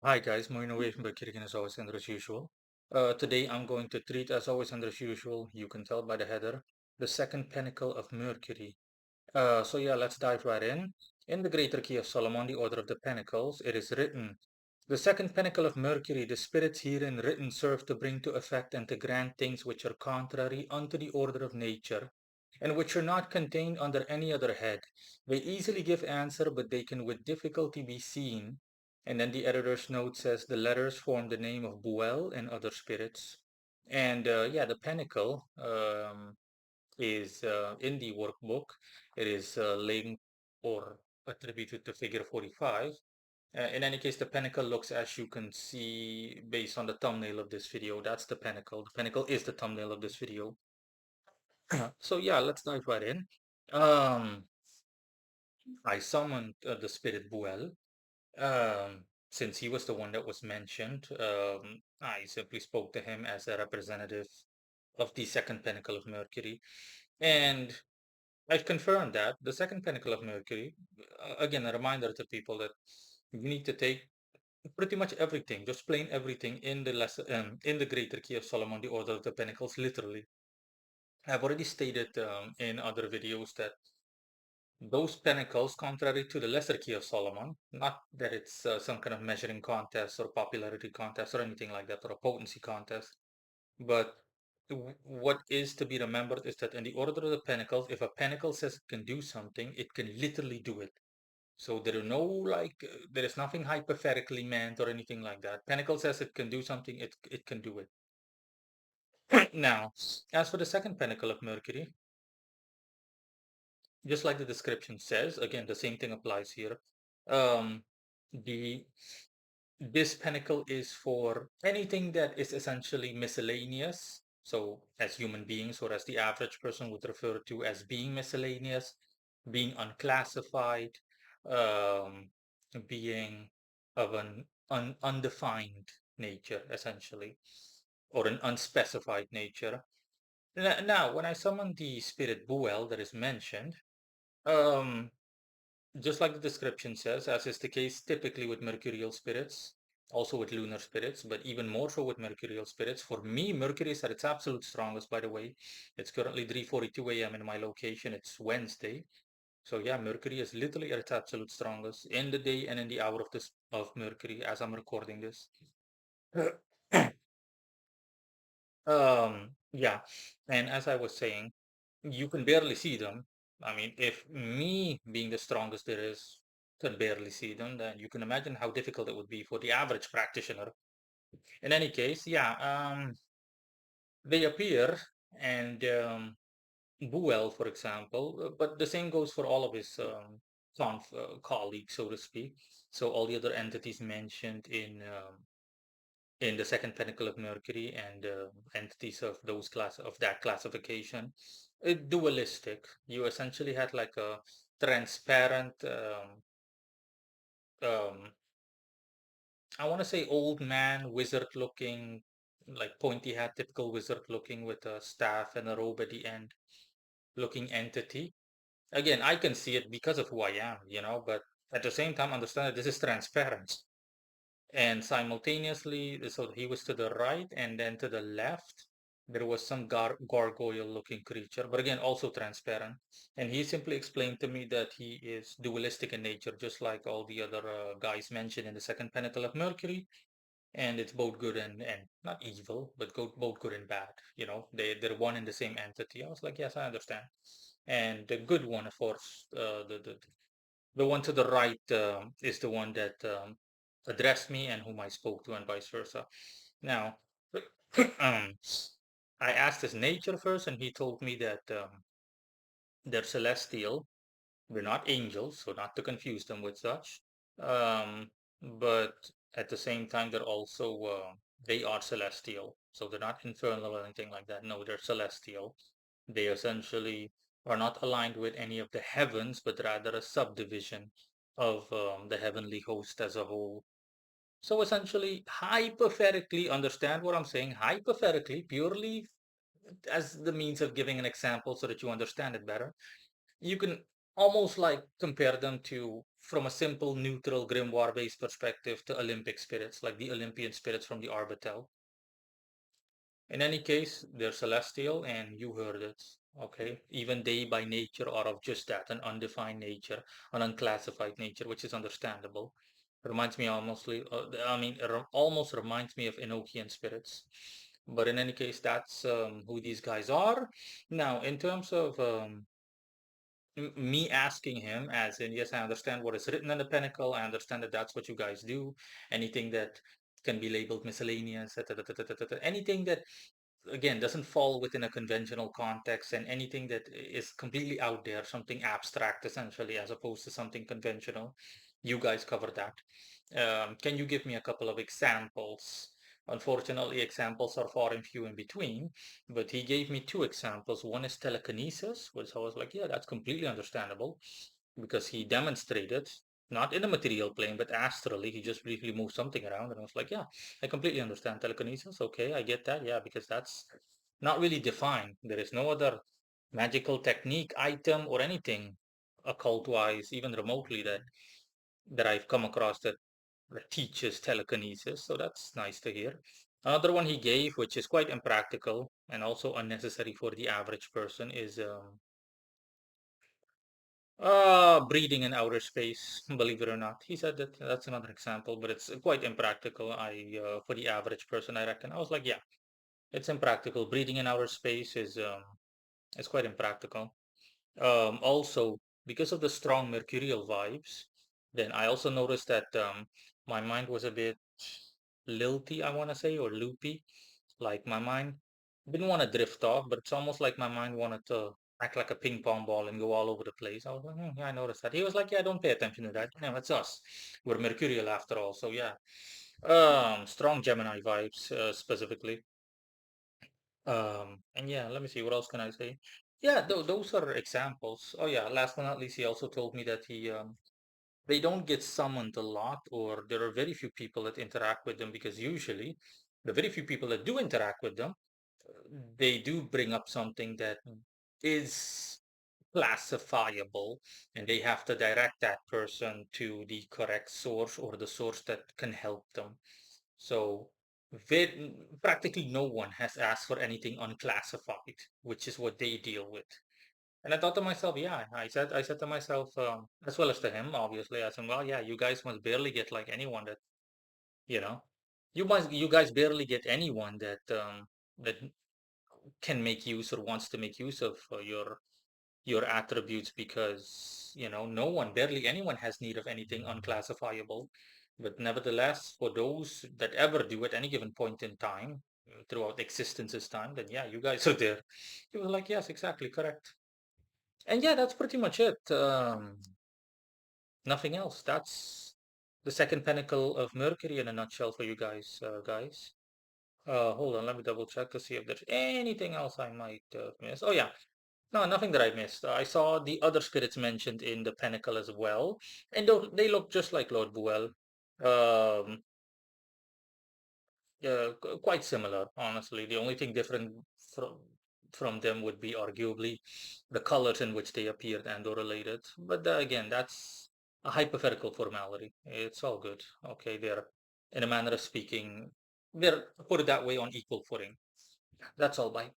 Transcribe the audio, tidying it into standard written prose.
Hi guys, more innovation by Kirikin as always and as usual. Today I'm going to treat as always and as usual, you can tell by the header, the second Pentacle of Mercury. So yeah, let's dive right in. In the Greater Key of Solomon, the Order of the Pentacles, it is written, the second Pentacle of Mercury, the spirits herein written serve to bring to effect and to grant things which are contrary unto the order of nature, and which are not contained under any other head. They easily give answer, but they can with difficulty be seen. And then the editor's note says the letters form the name of Buell and other spirits. And yeah, the pentacle is in the workbook. It is linked or attributed to figure 45. In any case, the pentacle looks as you can see based on the thumbnail of this video. That's the pentacle. The pentacle is the thumbnail of this video. So yeah, let's dive right in. Um, I summoned the spirit Buell. Since he was the one that was mentioned, I simply spoke to him as a representative of the second Pentacle of Mercury. And I've confirmed that the second Pentacle of Mercury, again, a reminder to people that you need to take pretty much everything, just plain everything in the lesson, in the Greater Key of Solomon, the Order of the Pentacles, literally. I've already stated in other videos that those pentacles, contrary to the Lesser Key of Solomon, not that it's some kind of measuring contest or popularity contest or anything like that, or a potency contest, but what is to be remembered is that in the Order of the Pentacles, if a pentacle says it can do something, it can literally do it. So there are no there is nothing hypothetically meant or anything like that. Pentacle says it can do something, it can do it. Now, as for the second Pentacle of Mercury, just like the description says, again, the same thing applies here. Um, the this pentacle is for anything that is essentially miscellaneous. So, as human beings, or as the average person would refer to as being miscellaneous, being unclassified, um, being of an undefined nature, essentially, or an unspecified nature. Now, when I summon the spirit Buell that is mentioned, um, just like the description says, as is the case typically with mercurial spirits, also with lunar spirits, but even more so with mercurial spirits. For me, Mercury is at its absolute strongest, by the way. It's currently 3:42 a.m. in my location. It's Wednesday. So yeah, Mercury is literally at its absolute strongest in the day and in the hour of this of Mercury as I'm recording this. Yeah, and as I was saying, you can barely see them. I mean, if me being the strongest there is can barely see them, then you can imagine how difficult it would be for the average practitioner. In any case, yeah, they appear and Buell, for example, but the same goes for all of his colleagues, so to speak. So all the other entities mentioned in the second Pentacle of Mercury and entities of those class of that classification, dualistic. You essentially had like a transparent, um, I want to say old man, wizard looking, like pointy hat, typical wizard looking with a staff and a robe at the end looking entity. Again, I can see it because of who I am, but at the same time, understand that this is transparent. And simultaneously, so he was to the right, and then to the left, there was some gargoyle-looking creature, but again, also transparent. And he simply explained to me that he is dualistic in nature, just like all the other guys mentioned in the second Pentacle of Mercury. And it's both good and not evil, but both good and bad. They're one and the same entity. I was like, yes, I understand. And the good one, of course, the one to the right is the one that addressed me and whom I spoke to, and vice versa. Now, um, I asked his nature first, and he told me that they're celestial. They're not angels, so not to confuse them with such. Um, but at the same time, they're also they are celestial, so they're not infernal or anything like that. No, they're celestial. They essentially are not aligned with any of the heavens, but rather a subdivision of the heavenly host as a whole. So essentially, hypothetically, understand what I'm saying? Hypothetically, purely as the means of giving an example so that you understand it better, you can almost like compare them to from a simple, neutral, grimoire-based perspective to Olympic spirits, like the Olympian spirits from the Arbitel. In any case, they're celestial, and you heard it. Okay, even they by nature are of just that, an undefined nature, an unclassified nature, which is understandable. Reminds me almost reminds me of Enochian spirits. But in any case, that's who these guys are. Now, in terms of me asking him, as in, yes, I understand what is written in the Pinnacle. I understand that that's what you guys do. Anything that can be labeled miscellaneous, anything that again doesn't fall within a conventional context, and anything that is completely out there, something abstract essentially, as opposed to something conventional. You guys cover that. Can you give me a couple of examples? Unfortunately, examples are far and few in between, but he gave me two examples. One is telekinesis, which I was like, yeah, that's completely understandable because he demonstrated not in a material plane, but astrally. He just briefly moved something around, and I was like, yeah, I completely understand telekinesis. Okay, I get that. Yeah, because that's not really defined. There is no other magical technique, item, or anything occult-wise, even remotely, that I've come across that teaches telekinesis. So that's nice to hear. Another one he gave, which is quite impractical and also unnecessary for the average person, is breeding in outer space, believe it or not. He said that that's another example, but it's quite impractical. For the average person, I reckon. I was like, yeah, it's impractical. Breeding in outer space is quite impractical. Also, because of the strong mercurial vibes, then I also noticed that my mind was a bit lilty, I want to say, or loopy. Like my mind didn't want to drift off, but it's almost like my mind wanted to act like a ping pong ball and go all over the place. I was like, "Hmm, yeah, I noticed that." He was like, yeah, don't pay attention to that. You know, it's us. We're mercurial after all. So yeah, strong Gemini vibes, specifically. And yeah, let me see, what else can I say? Yeah, those are examples. Oh yeah, last but not least, he also told me that they don't get summoned a lot, or there are very few people that interact with them, because usually the very few people that do interact with them, they do bring up something that is classifiable, and they have to direct that person to the correct source, or the source that can help them. So practically no one has asked for anything unclassified, which is what they deal with. And I thought to myself, yeah, I said to myself, as well as to him, obviously, I said, well, yeah, you guys must barely get like anyone that, you know, you guys barely get anyone that can make use, or wants to make use of your attributes, because no one, barely anyone, has need of anything unclassifiable. But nevertheless, for those that ever do at any given point in time, throughout existence's time, then yeah, you guys are there. He was like, yes, exactly, correct. And yeah, that's pretty much it. Nothing else. That's the second Pinnacle of Mercury in a nutshell for you guys. Hold on, let me double check to see if there's anything else I might miss. Oh yeah, no, nothing that I missed. I saw the other spirits mentioned in the Pinnacle as well, and they look just like Lord Buell. Um, yeah, quite similar, honestly. The only thing different from from them would be arguably the colors in which they appeared and or related. But again, that's a hypothetical formality. It's all good. Okay, they're, in a manner of speaking, they're, put it that way, on equal footing. That's all. Bye.